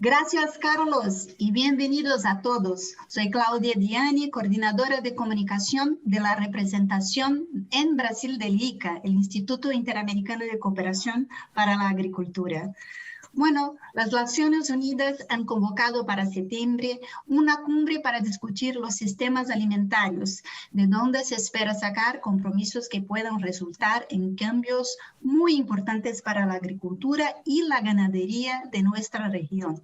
Gracias, Carlos, y bienvenidos a todos. Soy Claudia Diani, coordinadora de comunicación de la representación en Brasil del ICA, el Instituto Interamericano de Cooperación para la Agricultura. Bueno, las Naciones Unidas han convocado para septiembre una cumbre para discutir los sistemas alimentarios, de donde se espera sacar compromisos que puedan resultar en cambios muy importantes para la agricultura y la ganadería de nuestra región.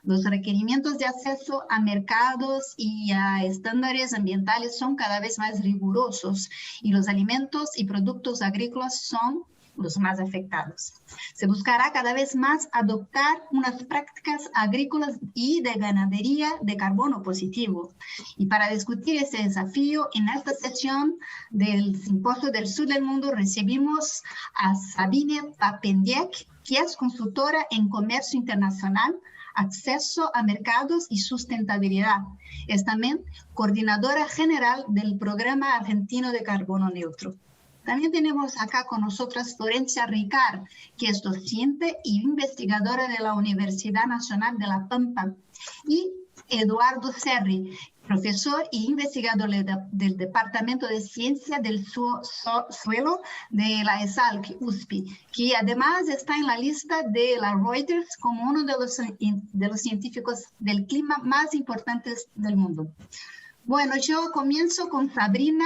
Los requerimientos de acceso a mercados y a estándares ambientales son cada vez más rigurosos y los alimentos y productos agrícolas son los más afectados. Se buscará cada vez más adoptar unas prácticas agrícolas y de ganadería de carbono positivo. Y para discutir este desafío, en esta sesión del Simposio del Sur del Mundo recibimos a Sabine Papendiek, que es consultora en comercio internacional, acceso a mercados y sustentabilidad. Es también coordinadora general del Programa Argentino de Carbono Neutro. También tenemos acá con nosotras Florencia Ricard, que es docente y investigadora de la Universidad Nacional de La Pampa, y Eduardo Serri, profesor e investigador del Departamento de Ciencia del Suelo de la ESALC, USP, que además está en la lista de la Reuters como uno de los científicos del clima más importantes del mundo. Bueno, yo comienzo con Sabrina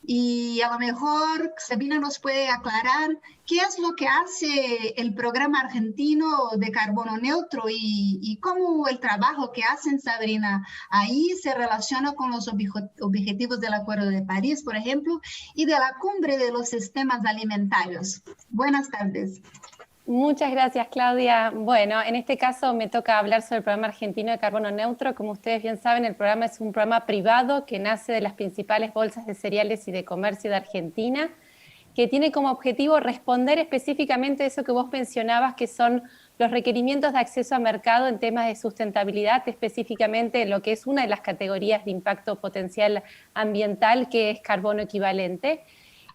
y a lo mejor Sabina nos puede aclarar qué es lo que hace el programa argentino de carbono neutro y cómo el trabajo que hacen, Sabrina, ahí se relaciona con los objetivos del Acuerdo de París, por ejemplo, y de la cumbre de los sistemas alimentarios. Buenas tardes. Muchas gracias, Claudia. Bueno, en este caso me toca hablar sobre el programa argentino de carbono neutro. Como ustedes bien saben, el programa es un programa privado que nace de las principales bolsas de cereales y de comercio de Argentina, que tiene como objetivo responder específicamente a eso que vos mencionabas, que son los requerimientos de acceso a mercado en temas de sustentabilidad, específicamente lo que es una de las categorías de impacto potencial ambiental, que es carbono equivalente.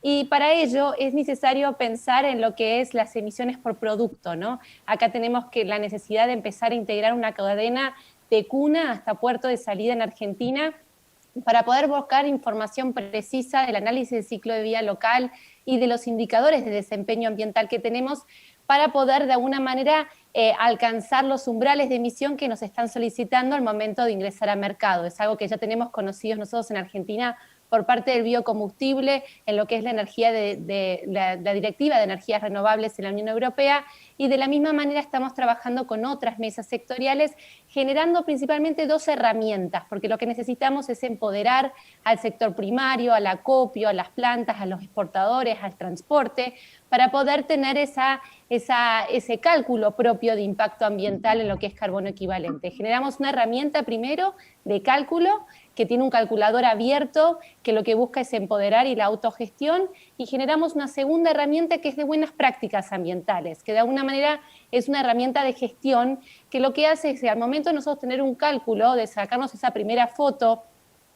Y para ello es necesario pensar en lo que es las emisiones por producto, ¿no? Acá tenemos la necesidad de empezar a integrar una cadena de cuna hasta puerto de salida en Argentina para poder buscar información precisa del análisis del ciclo de vida local y de los indicadores de desempeño ambiental que tenemos para poder de alguna manera alcanzar los umbrales de emisión que nos están solicitando al momento de ingresar al mercado. Es algo que ya tenemos conocidos nosotros en Argentina por parte del biocombustible en lo que es la energía la Directiva de Energías Renovables en la Unión Europea, y de la misma manera estamos trabajando con otras mesas sectoriales generando principalmente dos herramientas, porque lo que necesitamos es empoderar al sector primario, al acopio, a las plantas, a los exportadores, al transporte, para poder tener ese cálculo propio de impacto ambiental en lo que es carbono equivalente. Generamos una herramienta primero de cálculo que tiene un calculador abierto que lo que busca es empoderar y la autogestión, y generamos una segunda herramienta que es de buenas prácticas ambientales, que de alguna manera es una herramienta de gestión que lo que hace es que al momento de nosotros tener un cálculo, de sacarnos esa primera foto,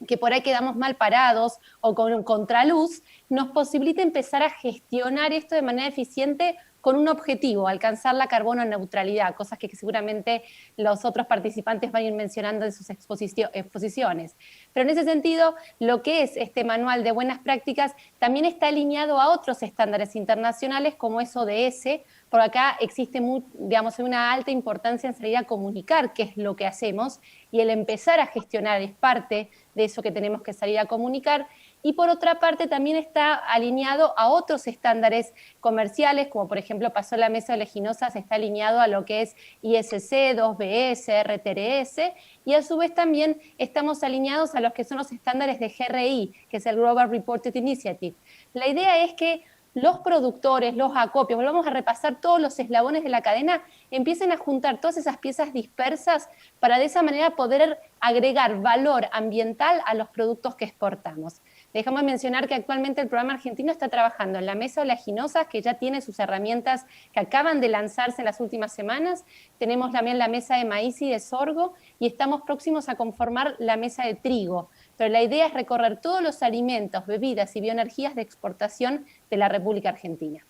que por ahí quedamos mal parados o con contraluz, nos posibilita empezar a gestionar esto de manera eficiente con un objetivo, alcanzar la carbono neutralidad, cosas que seguramente los otros participantes van a ir mencionando en sus exposiciones. Pero en ese sentido, lo que es este manual de buenas prácticas también está alineado a otros estándares internacionales como es ODS. Por acá existe una alta importancia en salir a comunicar qué es lo que hacemos, y el empezar a gestionar es parte de eso que tenemos que salir a comunicar. Y por otra parte también está alineado a otros estándares comerciales, como por ejemplo pasó la mesa oleaginosas, está alineado a lo que es ISC, 2BS, RTRS, y a su vez también estamos alineados a los que son los estándares de GRI, que es el Global Reported Initiative. La idea es que los productores, los acopios, volvamos a repasar todos los eslabones de la cadena, empiecen a juntar todas esas piezas dispersas para de esa manera poder agregar valor ambiental a los productos que exportamos. Dejamos de mencionar que actualmente el programa argentino está trabajando en la mesa oleaginosas, que ya tiene sus herramientas que acaban de lanzarse en las últimas semanas. Tenemos también la mesa de maíz y de sorgo, y estamos próximos a conformar la mesa de trigo. Pero la idea es recorrer todos los alimentos, bebidas y bioenergías de exportación de la República Argentina.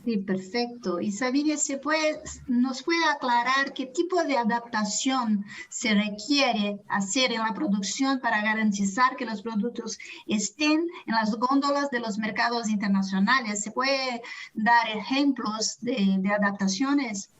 Sí, perfecto. Y Sabiria, ¿nos puede aclarar qué tipo de adaptación se requiere hacer en la producción para garantizar que los productos estén en las góndolas de los mercados internacionales? ¿Se puede dar ejemplos de adaptaciones?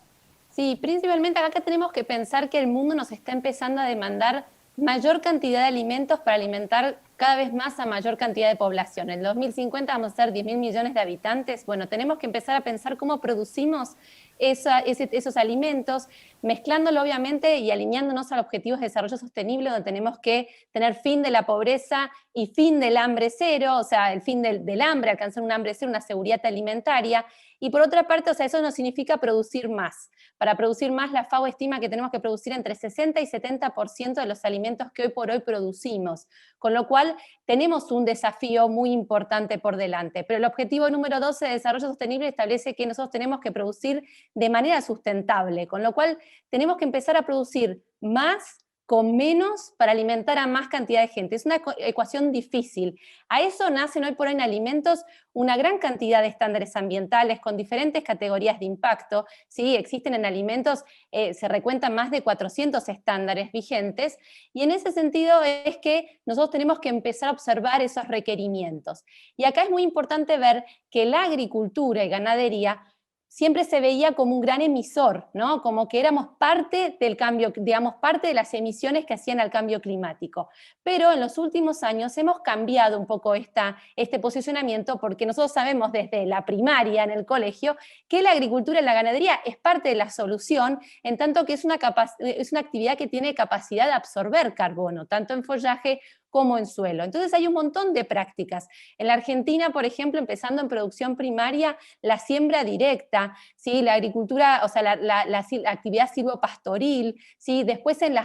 Sí, principalmente acá tenemos que pensar que el mundo nos está empezando a demandar mayor cantidad de alimentos para alimentar cada vez más a mayor cantidad de población. En 2050 vamos a ser 10.000 millones de habitantes. Bueno, tenemos que empezar a pensar cómo producimos esos alimentos, mezclándolo obviamente y alineándonos a los objetivos de desarrollo sostenible, donde tenemos que tener fin de la pobreza y fin del hambre cero, o sea, el fin del hambre, alcanzar un hambre cero, una seguridad alimentaria. Y por otra parte, o sea, eso no significa producir más. Para producir más, la FAO estima que tenemos que producir entre 60 y 70% de los alimentos que hoy por hoy producimos, con lo cual tenemos un desafío muy importante por delante. Pero el objetivo número 12 de desarrollo sostenible establece que nosotros tenemos que producir de manera sustentable, con lo cual tenemos que empezar a producir más con menos para alimentar a más cantidad de gente. Es una ecuación difícil. A eso nacen hoy por hoy en alimentos una gran cantidad de estándares ambientales con diferentes categorías de impacto. ¿Sí? Existen en alimentos, se recuentan más de 400 estándares vigentes, y en ese sentido es que nosotros tenemos que empezar a observar esos requerimientos. Y acá es muy importante ver que la agricultura y ganadería siempre se veía como un gran emisor, ¿no? Como que éramos parte del cambio, digamos, parte de las emisiones que hacían al cambio climático. Pero en los últimos años hemos cambiado un poco este posicionamiento, porque nosotros sabemos desde la primaria en el colegio que la agricultura y la ganadería es parte de la solución, en tanto que es una actividad que tiene capacidad de absorber carbono, tanto en follaje como en suelo. Entonces hay un montón de prácticas. En la Argentina, por ejemplo, empezando en producción primaria, la siembra directa, ¿sí? La agricultura, o sea, la actividad silvopastoril, ¿sí? Después en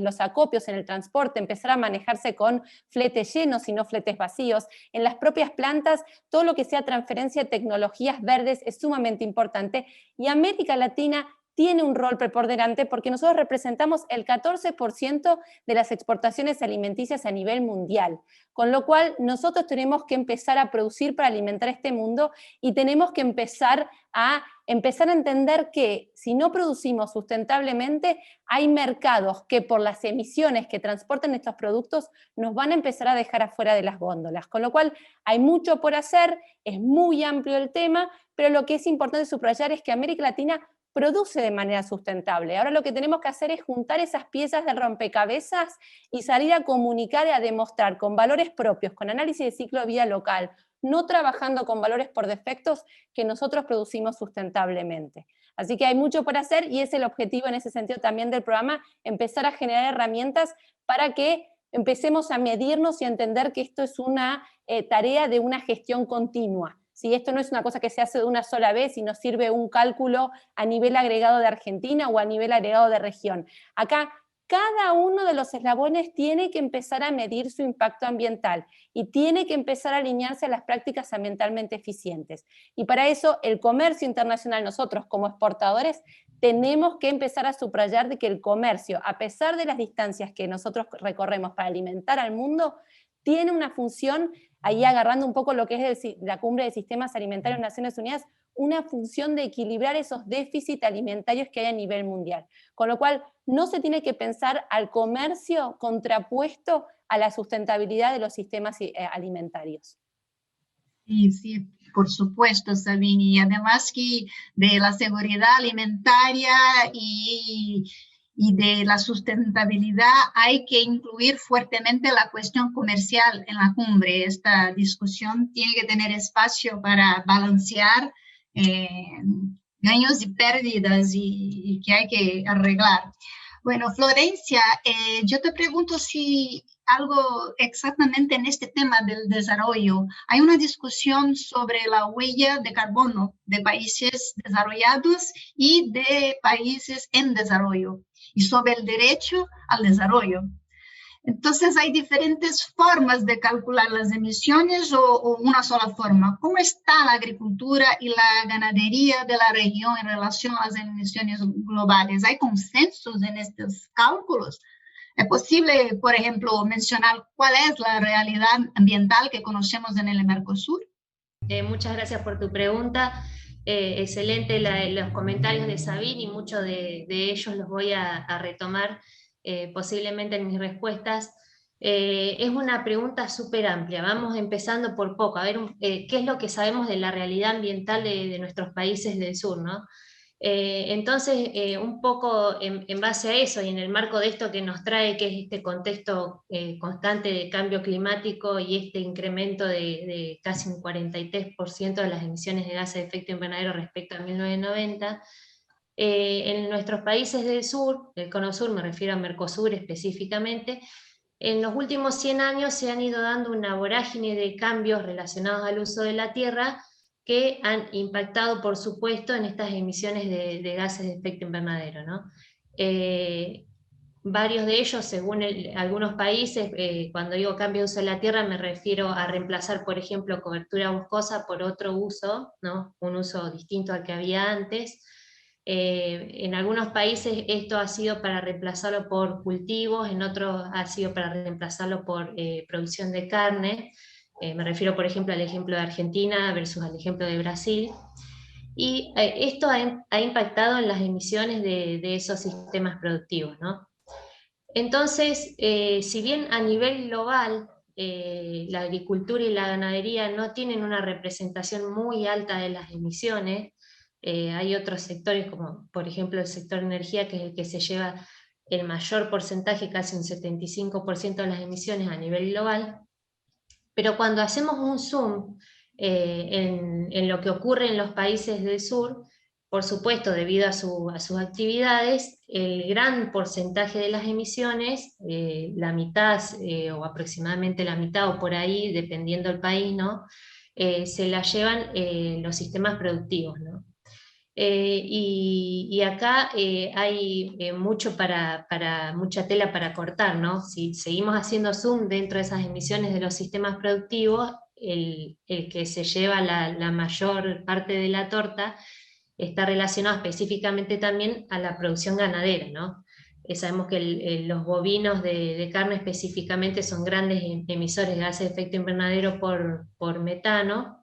los acopios, en el transporte, empezar a manejarse con fletes llenos y no fletes vacíos. En las propias plantas, todo lo que sea transferencia de tecnologías verdes es sumamente importante, y América Latina tiene un rol preponderante porque nosotros representamos el 14% de las exportaciones alimenticias a nivel mundial, con lo cual nosotros tenemos que empezar a producir para alimentar este mundo, y tenemos que empezar a entender que si no producimos sustentablemente, hay mercados que por las emisiones que transportan estos productos nos van a empezar a dejar afuera de las góndolas, con lo cual hay mucho por hacer, es muy amplio el tema, pero lo que es importante subrayar es que América Latina produce de manera sustentable. Ahora lo que tenemos que hacer es juntar esas piezas del rompecabezas y salir a comunicar y a demostrar con valores propios, con análisis de ciclo de vida local, no trabajando con valores por defectos, que nosotros producimos sustentablemente. Así que hay mucho por hacer, y es el objetivo en ese sentido también del programa, empezar a generar herramientas para que empecemos a medirnos y a entender que esto es una tarea de una gestión continua. Si esto no es una cosa que se hace de una sola vez y nos sirve un cálculo a nivel agregado de Argentina o a nivel agregado de región. Acá cada uno de los eslabones tiene que empezar a medir su impacto ambiental y tiene que empezar a alinearse a las prácticas ambientalmente eficientes. Y para eso el comercio internacional, nosotros como exportadores, tenemos que empezar a subrayar de que el comercio, a pesar de las distancias que nosotros recorremos para alimentar al mundo, tiene una función, ahí agarrando un poco lo que es la Cumbre de Sistemas Alimentarios de Naciones Unidas, una función de equilibrar esos déficits alimentarios que hay a nivel mundial. Con lo cual, no se tiene que pensar al comercio contrapuesto a la sustentabilidad de los sistemas alimentarios. Sí, sí, por supuesto, Sabine. Y además que de la seguridad alimentaria y de la sustentabilidad hay que incluir fuertemente la cuestión comercial en la cumbre. Esta discusión tiene que tener espacio para balancear ganos y pérdidas y que hay que arreglar. Bueno, Florencia, yo te pregunto si algo exactamente en este tema del desarrollo. Hay una discusión sobre la huella de carbono de países desarrollados y de países en desarrollo, y sobre el derecho al desarrollo. Entonces, hay diferentes formas de calcular las emisiones o una sola forma. ¿Cómo está la agricultura y la ganadería de la región en relación a las emisiones globales? ¿Hay consensos en estos cálculos? ¿Es posible, por ejemplo, mencionar cuál es la realidad ambiental que conocemos en el Mercosur? Muchas gracias por tu pregunta. Excelente los comentarios de Sabine y muchos de ellos los voy a retomar posiblemente en mis respuestas. Es una pregunta súper amplia. Vamos empezando por poco, a ver qué es lo que sabemos de la realidad ambiental de nuestros países del sur, ¿no? Entonces, un poco en base a eso y en el marco de esto que nos trae, que es este contexto constante de cambio climático y este incremento de casi un 43% de las emisiones de gases de efecto invernadero respecto a 1990, en nuestros países del sur, del Cono Sur, me refiero a Mercosur específicamente, en los últimos 100 años se han ido dando una vorágine de cambios relacionados al uso de la tierra, que han impactado, por supuesto, en estas emisiones de gases de efecto invernadero, ¿no? Varios de ellos, según algunos países, cuando digo cambio de uso de la tierra, me refiero a reemplazar, por ejemplo, cobertura boscosa por otro uso, ¿no? Un uso distinto al que había antes. En algunos países esto ha sido para reemplazarlo por cultivos, en otros ha sido para reemplazarlo por producción de carne. Me refiero, por ejemplo, al ejemplo de Argentina versus al ejemplo de Brasil. Y esto ha impactado en las emisiones de esos sistemas productivos, ¿no? Entonces, si bien a nivel global la agricultura y la ganadería no tienen una representación muy alta de las emisiones, hay otros sectores como por ejemplo el sector energía, que es el que se lleva el mayor porcentaje, casi un 75% de las emisiones a nivel global. Pero cuando hacemos un zoom en lo que ocurre en los países del sur, por supuesto, debido a sus actividades, el gran porcentaje de las emisiones, la mitad o aproximadamente la mitad o por ahí, dependiendo del país, ¿no? Se la llevan los sistemas productivos, ¿no? Y acá hay mucha tela para cortar, ¿no? Si seguimos haciendo zoom dentro de esas emisiones de los sistemas productivos, el que se lleva la mayor parte de la torta está relacionado específicamente también a la producción ganadera, ¿no? Sabemos que los bovinos de carne específicamente son grandes emisores de gases de efecto invernadero por metano.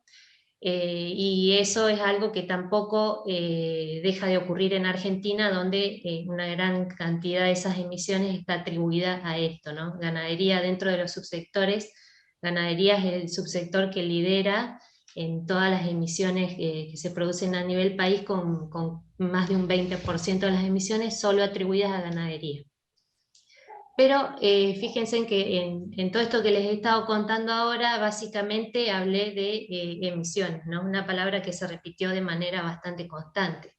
Y eso es algo que tampoco deja de ocurrir en Argentina, donde una gran cantidad de esas emisiones está atribuida a esto, ¿no? Ganadería dentro de los subsectores, ganadería es el subsector que lidera en todas las emisiones que se producen a nivel país, con más de un 20% de las emisiones solo atribuidas a ganadería. Pero fíjense en que en todo esto que les he estado contando ahora, básicamente hablé de emisiones, ¿no? Una palabra que se repitió de manera bastante constante.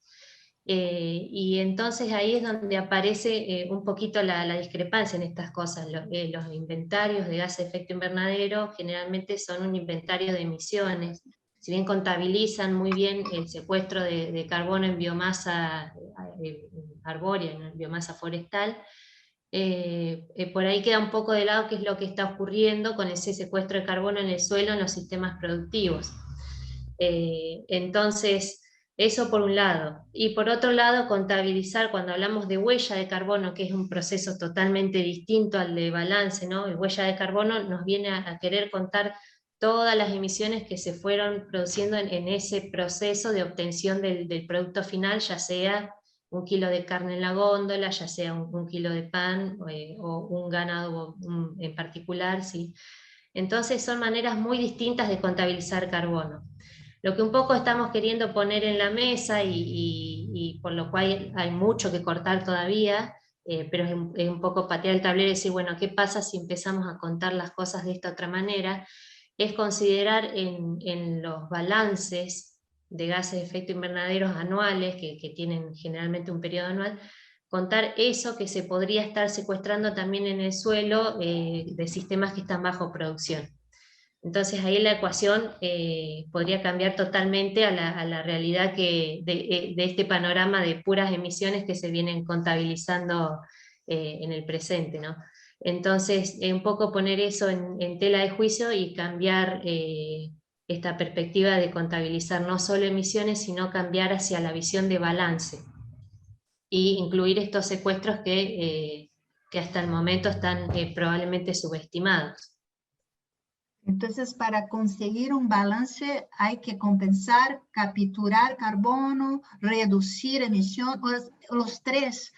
Y entonces ahí es donde aparece un poquito la discrepancia en estas cosas. Los inventarios de gases de efecto invernadero generalmente son un inventario de emisiones. Si bien contabilizan muy bien el secuestro de carbono en biomasa arbórea, en biomasa forestal, por ahí queda un poco de lado qué es lo que está ocurriendo con ese secuestro de carbono en el suelo en los sistemas productivos. Entonces, eso por un lado. Y por otro lado, contabilizar, cuando hablamos de huella de carbono, que es un proceso totalmente distinto al de balance, ¿no? El huella de carbono nos viene a querer contar todas las emisiones que se fueron produciendo en ese proceso de obtención del producto final, ya sea un kilo de carne en la góndola, ya sea un kilo de pan o un ganado en particular, ¿sí? Entonces son maneras muy distintas de contabilizar carbono. Lo que un poco estamos queriendo poner en la mesa y por lo cual hay mucho que cortar todavía, pero es un poco patear el tablero y decir, bueno, ¿qué pasa si empezamos a contar las cosas de esta otra manera? Es considerar en los balances de gases de efecto invernadero anuales, que tienen generalmente un periodo anual, contar eso que se podría estar secuestrando también en el suelo de sistemas que están bajo producción. Entonces ahí la ecuación podría cambiar totalmente a la realidad de este panorama de puras emisiones que se vienen contabilizando en el presente, ¿no? Entonces, un poco poner eso en tela de juicio y cambiar esta perspectiva de contabilizar no solo emisiones, sino cambiar hacia la visión de balance y incluir estos secuestros que hasta el momento están probablemente subestimados. Entonces, para conseguir un balance hay que compensar, capturar carbono, reducir emisión, los tres,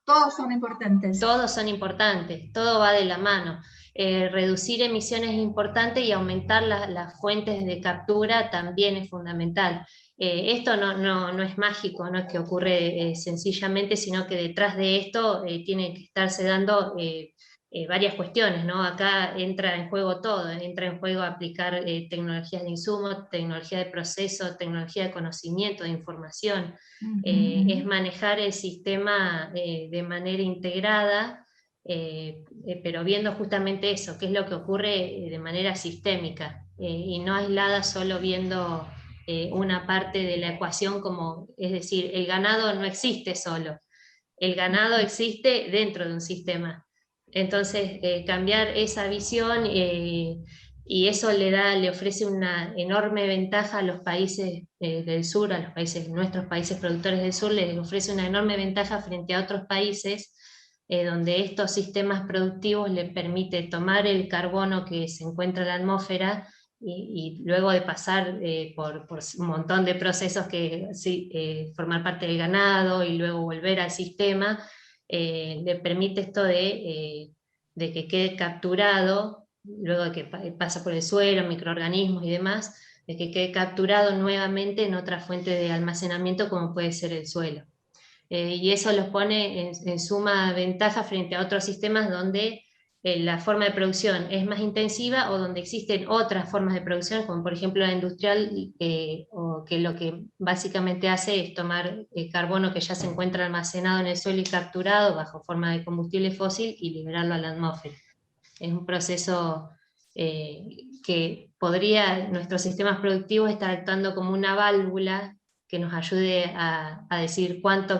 todos son importantes. Todos son importantes, todo va de la mano. Reducir emisiones es importante y aumentar las fuentes de captura también es fundamental. Esto no es mágico, no es que ocurre sencillamente, sino que detrás de esto tienen que estarse dando varias cuestiones, ¿no? Acá entra en juego todo, entra en juego aplicar tecnologías de insumo, tecnología de proceso, tecnología de conocimiento, de información. Es manejar el sistema de manera integrada, pero viendo justamente eso, qué es lo que ocurre de manera sistémica, y no aislada solo viendo una parte de la ecuación, como, es decir, el ganado no existe solo, el ganado existe dentro de un sistema. Entonces, cambiar esa visión y eso le ofrece una enorme ventaja a los países del sur, a los países, nuestros países productores del sur, les ofrece una enorme ventaja frente a otros países donde estos sistemas productivos les permite tomar el carbono que se encuentra en la atmósfera y luego de pasar por un montón de procesos que formar parte del ganado y luego volver al sistema, le permite esto de que quede capturado, luego de que pasa por el suelo, microorganismos y demás, de que quede capturado nuevamente en otra fuente de almacenamiento como puede ser el suelo. Y eso los pone en suma ventaja frente a otros sistemas donde la forma de producción es más intensiva o donde existen otras formas de producción, como por ejemplo la industrial, o que lo que básicamente hace es tomar carbono que ya se encuentra almacenado en el suelo y capturado bajo forma de combustible fósil y liberarlo a la atmósfera. Es un proceso que podría nuestros sistemas productivos estar actuando como una válvula que nos ayude a decir cuánto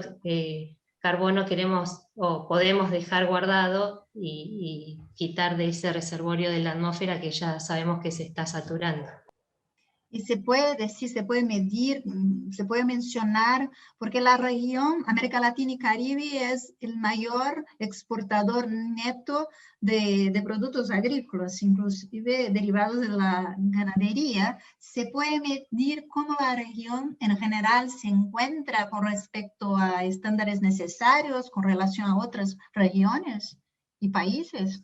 carbono queremos o podemos dejar guardado y quitar de ese reservorio de la atmósfera que ya sabemos que se está saturando. Y se puede decir, se puede medir, se puede mencionar, porque la región América Latina y Caribe es el mayor exportador neto de productos agrícolas, inclusive derivados de la ganadería. Se puede medir cómo la región en general se encuentra con respecto a estándares necesarios con relación a otras regiones y países.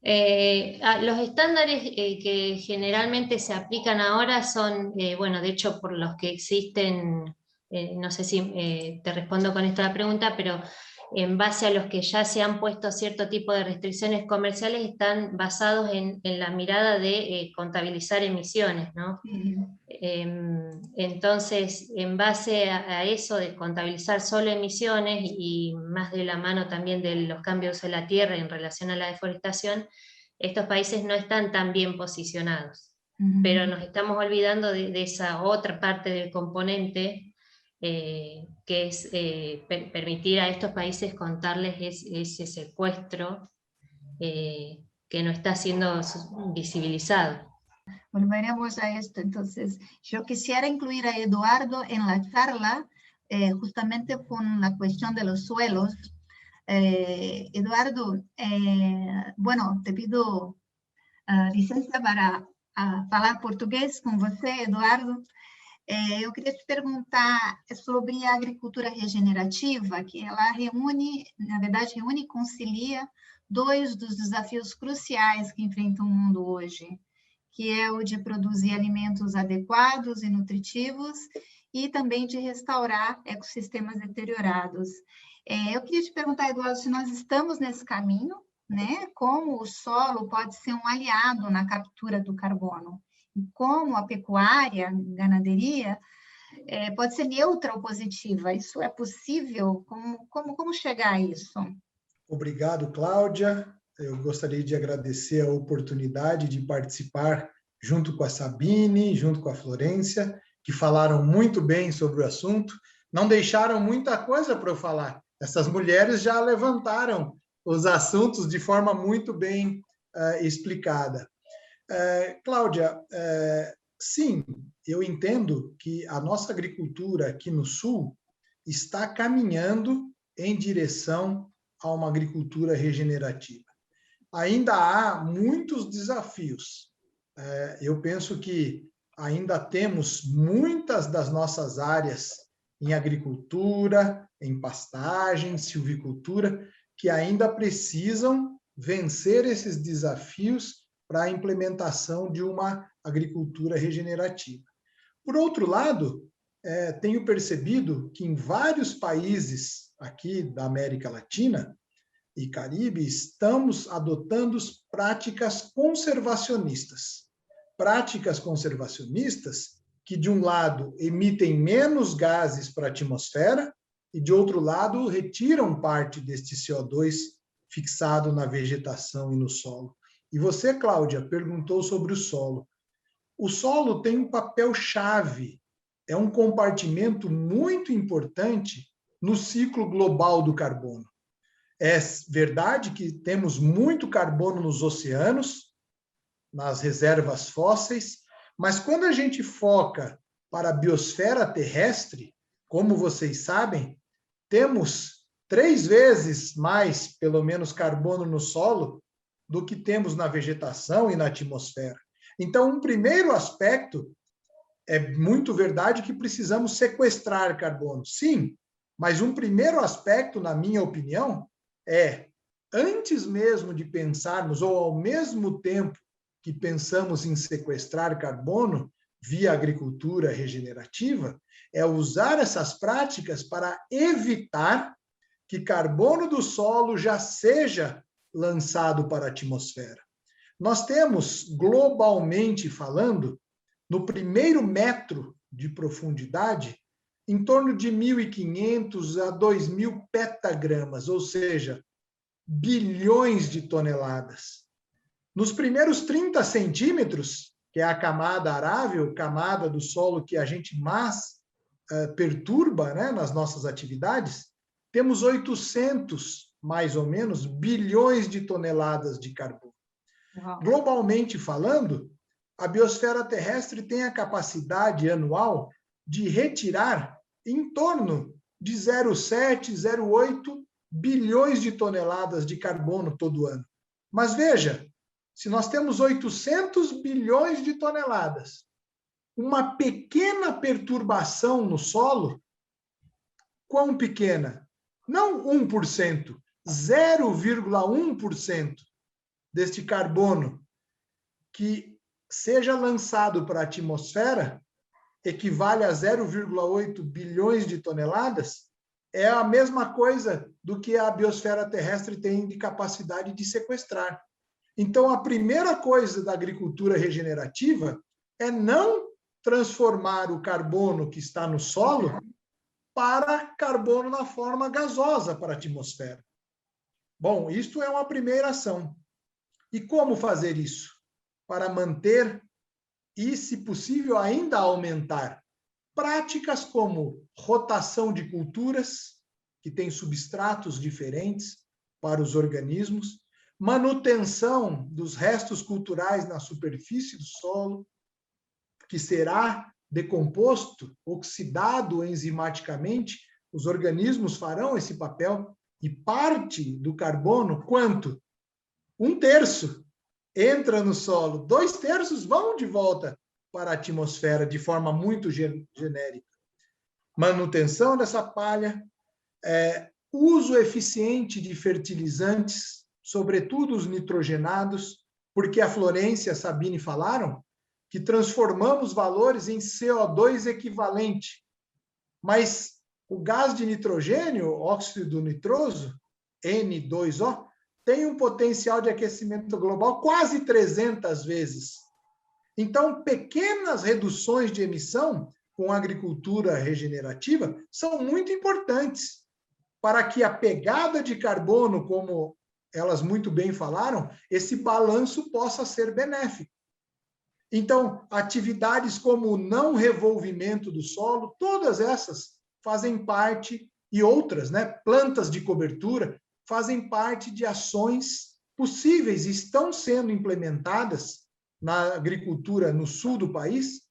Los estándares que generalmente se aplican ahora son, bueno, de hecho por los que existen, no sé si te respondo con esta pregunta, pero en base a los que ya se han puesto cierto tipo de restricciones comerciales, están basados en la mirada de contabilizar emisiones, ¿no? Entonces, en base a eso de contabilizar solo emisiones y más de la mano también de los cambios de la tierra en relación a la deforestación, estos países no están tan bien posicionados. Pero nos estamos olvidando de esa otra parte del componente, que es permitir a estos países contarles ese secuestro que no está siendo visibilizado. Volveremos a esto. Entonces, yo quisiera incluir a Eduardo en la charla, justamente con la cuestión de los suelos. Eduardo, bueno, te pido licencia para falar português com você, Eduardo. Eu queria te perguntar sobre a agricultura regenerativa, que ela reúne, na verdade, reúne e concilia dois dos desafios cruciais que enfrenta o mundo hoje, que é o de produzir alimentos adequados e nutritivos e também de restaurar ecossistemas deteriorados. Eu queria te perguntar, Eduardo, se nós estamos nesse caminho, né? Como o solo pode ser um aliado na captura do carbono e como a pecuária, a ganaderia, pode ser neutra ou positiva. Isso é possível? Como chegar a isso? Obrigado, Cláudia. Eu gostaria de agradecer a oportunidade de participar junto com a Sabine, junto com a Florência, que falaram muito bem sobre o assunto. Não deixaram muita coisa para eu falar. Essas mulheres já levantaram os assuntos de forma muito bem explicada. Cláudia, sim, eu entendo que a nossa agricultura aqui no Sul está caminhando em direção a uma agricultura regenerativa. Ainda há muitos desafios. Eu penso que ainda temos muitas das nossas áreas em agricultura, em pastagem, silvicultura, que ainda precisam vencer esses desafios para a implementação de uma agricultura regenerativa. Por outro lado, tenho percebido que em vários países aqui da América Latina e Caribe estamos adotando práticas conservacionistas. Práticas conservacionistas que, de um lado, emitem menos gases para a atmosfera e, de outro lado, retiram parte deste CO2 fixado na vegetação e no solo. E você, Cláudia, perguntou sobre o solo. O solo tem um papel-chave, é um compartimento muito importante no ciclo global do carbono. É verdade que temos muito carbono nos oceanos, nas reservas fósseis, mas quando a gente foca para a biosfera terrestre, como vocês sabem, temos 3 vezes mais, pelo menos, carbono no solo do que temos na vegetação e na atmosfera. Então, um primeiro aspecto, é muito verdade que precisamos sequestrar carbono, sim, mas um primeiro aspecto, na minha opinião, antes mesmo de pensarmos, ou ao mesmo tempo que pensamos em sequestrar carbono via agricultura regenerativa, é usar essas práticas para evitar que carbono do solo já seja lançado para a atmosfera. Nós temos, globalmente falando, no primeiro metro de profundidade, em torno de 1.500 a 2.000 petagramas, ou seja, bilhões de toneladas. Nos primeiros 30 centímetros, que é a camada arável, camada do solo que a gente mais perturba, né, nas nossas atividades, temos 800, mais ou menos, bilhões de toneladas de carbono. Uau. Globalmente falando, a biosfera terrestre tem a capacidade anual de retirar em torno de 0,7, 0,8 bilhões de toneladas de carbono todo ano. Mas veja, se nós temos 800 bilhões de toneladas, uma pequena perturbação no solo, quão pequena? Não 1%, 0,1% deste carbono que seja lançado para a atmosfera, equivale a 0,8 bilhões de toneladas, é a mesma coisa do que a biosfera terrestre tem de capacidade de sequestrar. Então, a primeira coisa da agricultura regenerativa é não transformar o carbono que está no solo para carbono na forma gasosa para a atmosfera. Bom, isto é uma primeira ação. E como fazer isso? Para manter e, se possível, ainda aumentar práticas como rotação de culturas, que tem substratos diferentes para os organismos, manutenção dos restos culturais na superfície do solo, que será decomposto, oxidado enzimaticamente, os organismos farão esse papel, e parte do carbono, quanto? 1/3 entra no solo, 2/3 vão de volta para a atmosfera de forma muito genérica. Manutenção dessa palha, uso eficiente de fertilizantes, sobretudo os nitrogenados, porque a Florência e a Sabine falaram que transformamos valores em CO2 equivalente. Mas o gás de nitrogênio, óxido nitroso, N2O, tem um potencial de aquecimento global quase 300 vezes. Então, pequenas reduções de emissão com a agricultura regenerativa são muito importantes para que a pegada de carbono, como elas muito bem falaram, esse balanço possa ser benéfico. Então, atividades como o não revolvimento do solo, todas essas fazem parte, e outras, né? Plantas de cobertura, fazem parte de ações possíveis, estão sendo implementadas na agricultura no sul do país,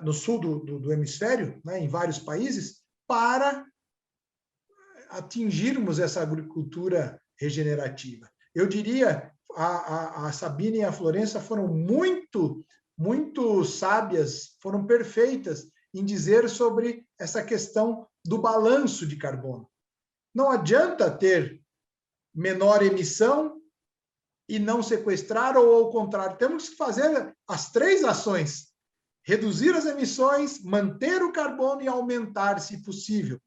no sul do hemisfério, né, em vários países, para atingirmos essa agricultura regenerativa. Eu diria, a Sabine e a Florença foram muito sábias, foram perfeitas em dizer sobre essa questão do balanço de carbono. Não adianta ter menor emissão e não sequestrar, ou ao contrário, temos que fazer as 3 ações: reduzir as emissões, manter o carbono e aumentar, se possível.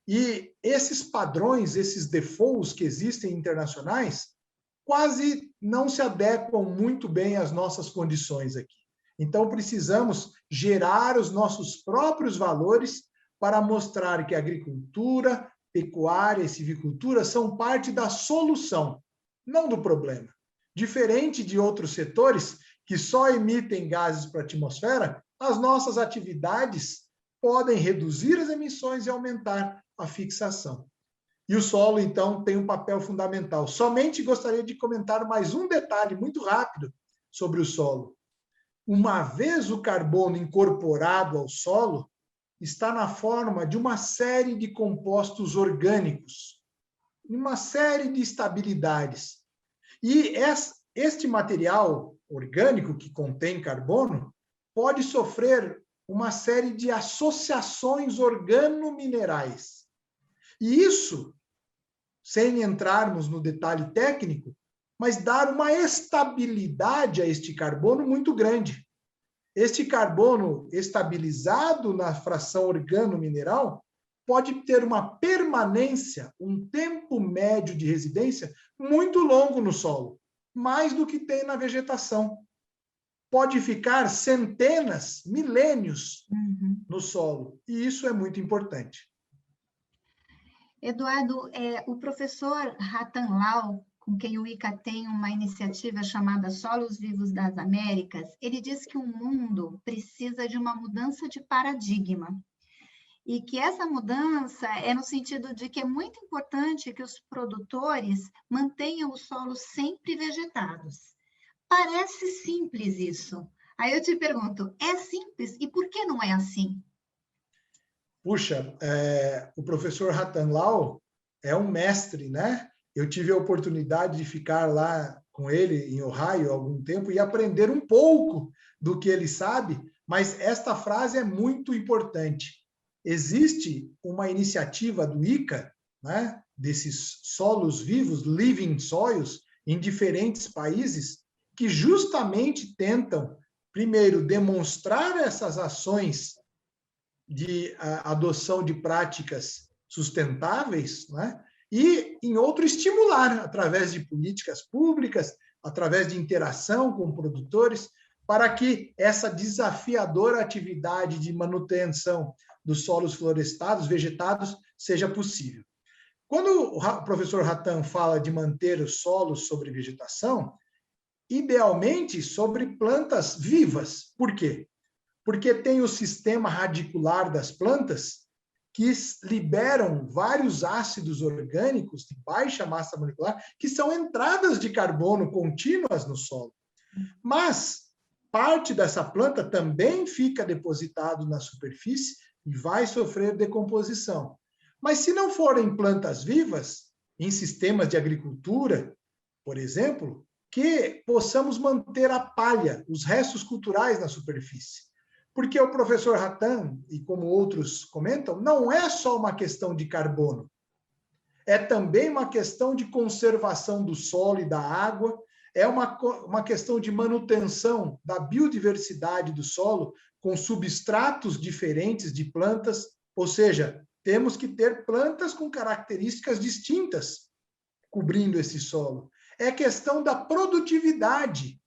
E esses padrões, esses defaults que existem internacionais, quase não se adequam muito bem às nossas condições aqui. Então, precisamos gerar os nossos próprios valores para mostrar que a agricultura, pecuária e silvicultura são parte da solução, não do problema. Diferente de outros setores que só emitem gases para a atmosfera, as nossas atividades podem reduzir as emissões e aumentar a fixação. E o solo, então, tem um papel fundamental. Somente gostaria de comentar mais um detalhe muito rápido sobre o solo. Uma vez o carbono incorporado ao solo, está na forma de uma série de compostos orgânicos, uma série de estabilidades. E este material orgânico que contém carbono pode sofrer uma série de associações organominerais. E isso, sem entrarmos no detalhe técnico, mas dar uma estabilidade a este carbono muito grande. Este carbono estabilizado na fração organomineral pode ter uma permanência, um tempo médio de residência muito longo no solo, mais do que tem na vegetação. Pode ficar centenas, milênios no solo, e isso é muito importante. Eduardo, o professor Ratan Lau, com quem o ICA tem uma iniciativa chamada Solos Vivos das Américas, ele diz que o mundo precisa de uma mudança de paradigma. E que essa mudança é no sentido de que é muito importante que os produtores mantenham os solos sempre vegetados. Parece simples isso. Aí eu te pergunto, é simples e por que não é assim? Puxa, o professor Ratan Lau é um mestre, né? Eu tive a oportunidade de ficar lá com ele em Ohio há algum tempo e aprender um pouco do que ele sabe, mas esta frase é muito importante. Existe uma iniciativa do ICA, né, desses solos vivos, living soils, em diferentes países, que justamente tentam, primeiro, demonstrar essas ações de adoção de práticas sustentáveis, né, e, em outro, estimular, através de políticas públicas, através de interação com produtores, para que essa desafiadora atividade de manutenção dos solos florestados, vegetados, seja possível. Quando o professor Ratan fala de manter os solos sobre vegetação, idealmente sobre plantas vivas. Por quê? Porque tem o sistema radicular das plantas que liberam vários ácidos orgânicos de baixa massa molecular, que são entradas de carbono contínuas no solo. Mas parte dessa planta também fica depositado na superfície e vai sofrer decomposição. Mas se não forem plantas vivas, em sistemas de agricultura, por exemplo, que possamos manter a palha, os restos culturais na superfície. Porque o professor Ratan, e como outros comentam, não é só uma questão de carbono, é também uma questão de conservação do solo e da água, é uma questão de manutenção da biodiversidade do solo com substratos diferentes de plantas, ou seja, temos que ter plantas com características distintas cobrindo esse solo. É questão da produtividade.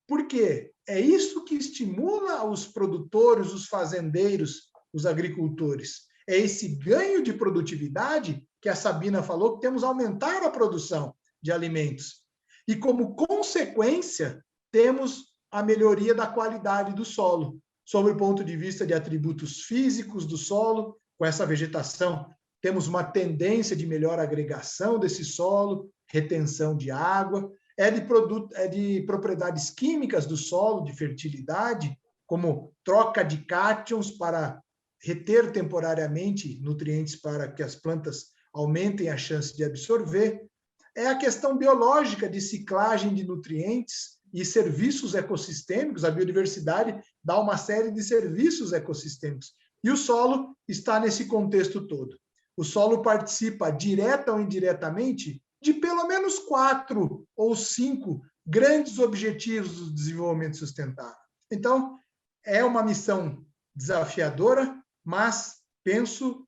Por quê? É isso que estimula os produtores, os fazendeiros, os agricultores. É esse ganho de produtividade que a Sabina falou, que temos que aumentar a produção de alimentos. E, como consequência, temos a melhoria da qualidade do solo, sob o ponto de vista de atributos físicos do solo, com essa vegetação temos uma tendência de melhor agregação desse solo, retenção de água, é de propriedades químicas do solo, de fertilidade, como troca de cátions para reter temporariamente nutrientes para que as plantas aumentem a chance de absorver. É a questão biológica de ciclagem de nutrientes e serviços ecossistêmicos. A biodiversidade dá uma série de serviços ecossistêmicos. E o solo está nesse contexto todo. O solo participa, direta ou indiretamente, de pelo menos 4 ou 5 grandes objetivos do desenvolvimento sustentável. Então, é uma missão desafiadora, mas penso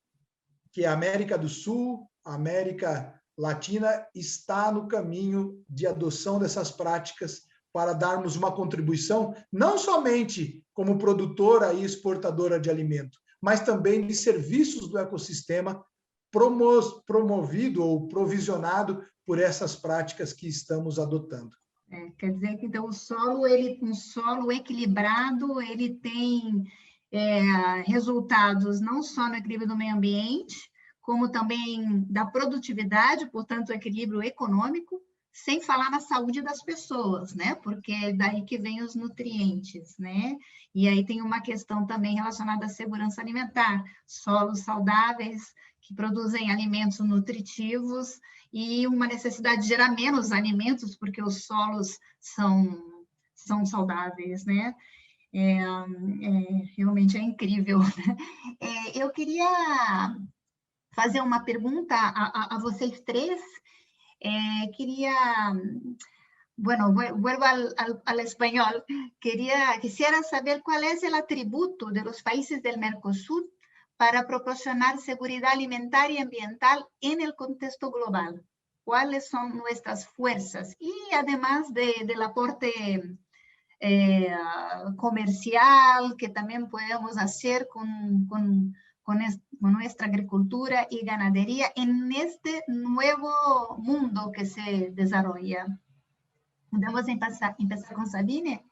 que a América do Sul, a América Latina está no caminho de adoção dessas práticas para darmos uma contribuição, não somente como produtora e exportadora de alimento, mas também de serviços do ecossistema promovido ou provisionado por essas práticas que estamos adotando. Quer dizer que então, um solo equilibrado, ele tem resultados não só no equilíbrio do meio ambiente, como também da produtividade, portanto, o equilíbrio econômico, sem falar na saúde das pessoas, né? Porque é daí que vem os nutrientes, né? E aí tem uma questão também relacionada à segurança alimentar, solos saudáveis que produzem alimentos nutritivos e uma necessidade de gerar menos alimentos, porque os solos são saudáveis, né? Realmente é incrível. Eu queria fazer uma pergunta a vocês três. Bueno, vuelvo al español. Quisiera saber cuál es el atributo de los países del Mercosur para proporcionar seguridad alimentaria y ambiental en el contexto global. ¿Cuáles son nuestras fuerzas? Y además del aporte comercial que también podemos hacer con nuestra agricultura y ganadería en este nuevo mundo que se desarrolla. ¿Podemos empezar con Sabine?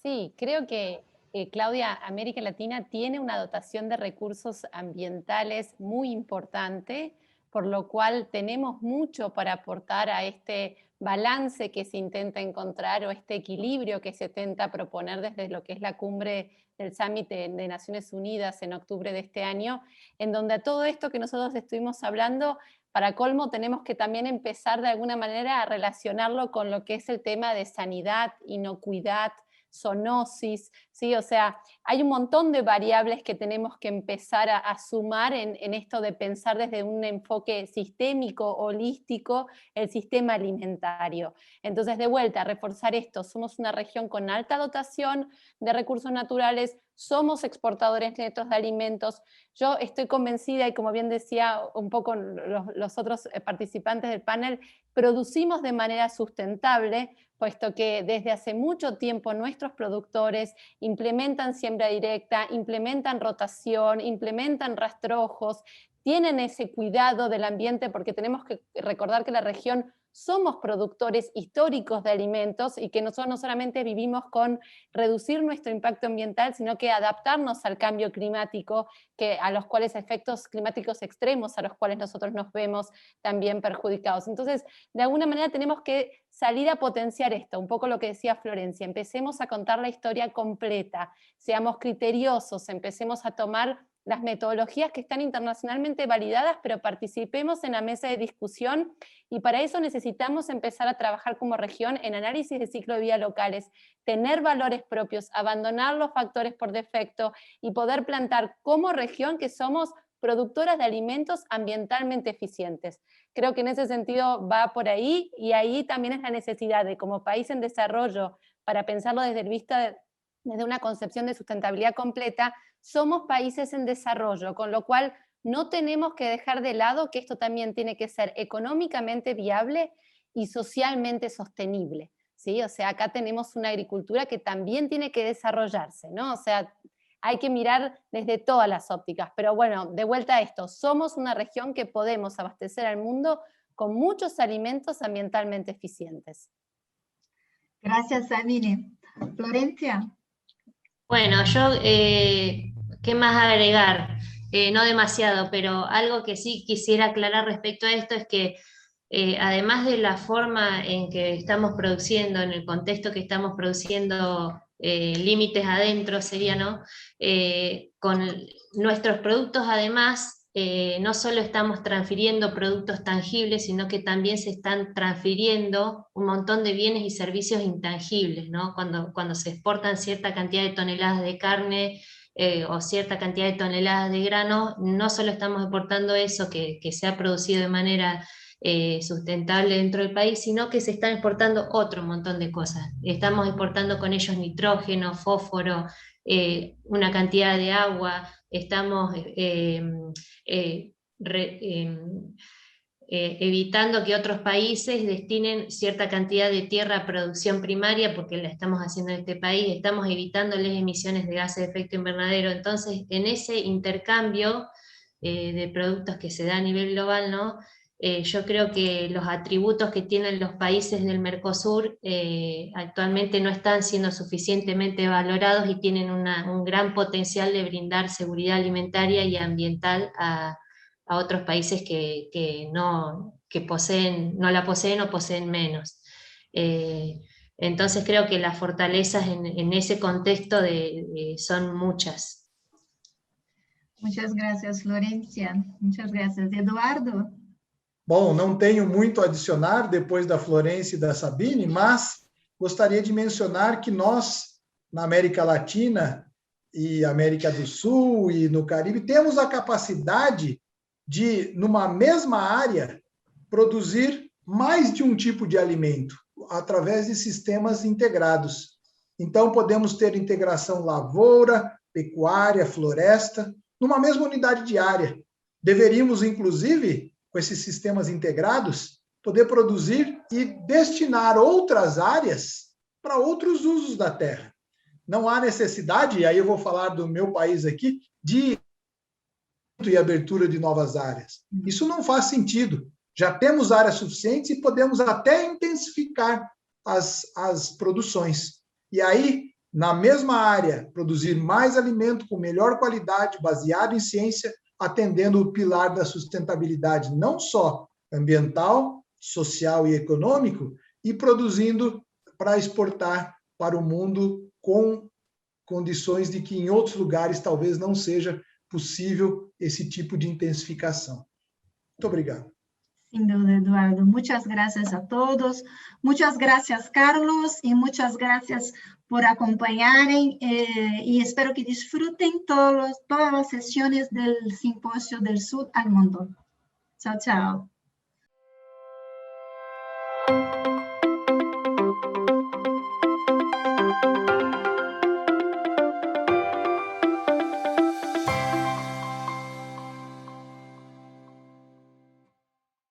Sí, creo que, Claudia, América Latina tiene una dotación de recursos ambientales muy importante, por lo cual tenemos mucho para aportar a este balance que se intenta encontrar o este equilibrio que se intenta proponer desde lo que es la cumbre del Summit de Naciones Unidas en octubre de este año, en donde a todo esto que nosotros estuvimos hablando, para colmo tenemos que también empezar de alguna manera a relacionarlo con lo que es el tema de sanidad, inocuidad, zoonosis, ¿sí? O sea, hay un montón de variables que tenemos que empezar a sumar en esto de pensar desde un enfoque sistémico, holístico, el sistema alimentario. Entonces, de vuelta, reforzar esto, somos una región con alta dotación de recursos naturales, somos exportadores netos de alimentos. Yo estoy convencida, y como bien decía un poco los otros participantes del panel, producimos de manera sustentable, puesto que desde hace mucho tiempo nuestros productores implementan siembra directa, implementan rotación, implementan rastrojos, tienen ese cuidado del ambiente, porque tenemos que recordar que la región somos productores históricos de alimentos y que nosotros no solamente vivimos con reducir nuestro impacto ambiental, sino que adaptarnos al cambio climático, a los cuales efectos climáticos extremos, a los cuales nosotros nos vemos también perjudicados. Entonces, de alguna manera tenemos que salir a potenciar esto, un poco lo que decía Florencia, empecemos a contar la historia completa, seamos criteriosos, empecemos a tomar las metodologías que están internacionalmente validadas, pero participemos en la mesa de discusión, y para eso necesitamos empezar a trabajar como región en análisis de ciclo de vida locales, tener valores propios, abandonar los factores por defecto y poder plantar como región que somos productoras de alimentos ambientalmente eficientes. Creo que en ese sentido va por ahí, y ahí también es la necesidad de, como país en desarrollo, para pensarlo desde una concepción de sustentabilidad completa, somos países en desarrollo, con lo cual no tenemos que dejar de lado que esto también tiene que ser económicamente viable y socialmente sostenible, ¿sí? O sea, acá tenemos una agricultura que también tiene que desarrollarse, ¿no? O sea, hay que mirar desde todas las ópticas, pero bueno, de vuelta a esto, somos una región que podemos abastecer al mundo con muchos alimentos ambientalmente eficientes. Gracias, Sabine. Florencia. Bueno, yo, ¿qué más agregar? no demasiado, pero algo que sí quisiera aclarar respecto a esto es que además de la forma en que estamos produciendo, en el contexto que estamos produciendo, límites adentro sería, ¿no? Con nuestros productos además, no solo estamos transfiriendo productos tangibles, sino que también se están transfiriendo un montón de bienes y servicios intangibles, ¿no? Cuando se exportan cierta cantidad de toneladas de carne, o cierta cantidad de toneladas de grano, no solo estamos exportando eso que se ha producido de manera sustentable dentro del país, sino que se están exportando otro montón de cosas. Estamos exportando con ellos nitrógeno, fósforo, una cantidad de agua, estamos evitando que otros países destinen cierta cantidad de tierra a producción primaria, porque la estamos haciendo en este país, estamos evitándoles emisiones de gases de efecto invernadero. Entonces, en ese intercambio de productos que se da a nivel global, ¿no? Yo creo que los atributos que tienen los países del Mercosur actualmente no están siendo suficientemente valorados y tienen un gran potencial de brindar seguridad alimentaria y ambiental a otros países que no la poseen o poseen menos. Entonces creo que las fortalezas en ese contexto son muchas. Muchas gracias, Florencia. Muchas gracias. Eduardo? Bom, não tenho muito a adicionar depois da Florência e da Sabine, mas gostaria de mencionar que nós, na América Latina e América do Sul e no Caribe, temos a capacidade de, numa mesma área, produzir mais de um tipo de alimento, através de sistemas integrados. Então, podemos ter integração lavoura, pecuária, floresta, numa mesma unidade de área. Deveríamos, inclusive, com esses sistemas integrados, poder produzir e destinar outras áreas para outros usos da terra. Não há necessidade, e aí eu vou falar do meu país aqui, de e abertura de novas áreas. Isso não faz sentido. Já temos áreas suficientes e podemos até intensificar as produções. E aí, na mesma área, produzir mais alimento com melhor qualidade, baseado em ciência, atendendo o pilar da sustentabilidade, não só ambiental, social e econômico, e produzindo para exportar para o mundo com condições de que em outros lugares talvez não seja possível esse tipo de intensificação. Muito obrigado. Sin duda, Eduardo. Muchas gracias a todos. Muchas gracias, Carlos, y muchas gracias por acompañar y espero que disfruten todas las sesiones del Simposio del Sur al Mundo. Chao, chao.